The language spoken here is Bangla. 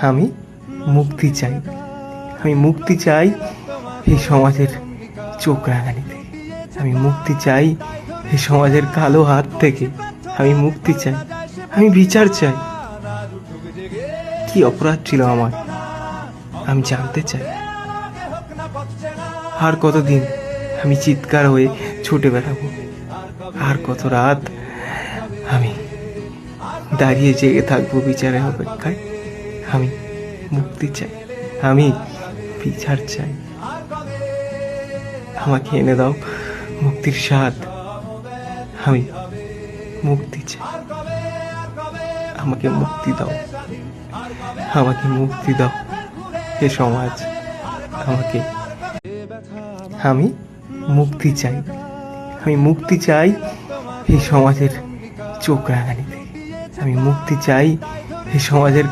আমি মুক্তি চাই। আমি মুক্তি চাই এই সমাজের চোখ রাঙানি থেকে। আমি মুক্তি চাই এই সমাজের কালো হাত থেকে। আমি মুক্তি চাই, আমি বিচার চাই। কি অপরাধ ছিল আমার, আমি জানতে চাই। আর কতদিন আমি চিৎকার হয়ে ছুটে বেড়াবো? আর কত রাত আমি দাঁড়িয়ে জেগে থাকবো বিচারের অপেক্ষায়? আমি মুক্তি চাই, আমি বিচার চাই। আমাকে এনে দাও মুক্তির স্বাদ। আমি মুক্তি চাই। আমাকে মুক্তি দাও, আমাকে মুক্তি দাও এ সমাজ আমাকে। আমি মুক্তি চাই। আমি মুক্তি চাই এই সমাজের চোখ রাঙানি থেকে। আমি মুক্তি চাই এই সমাজের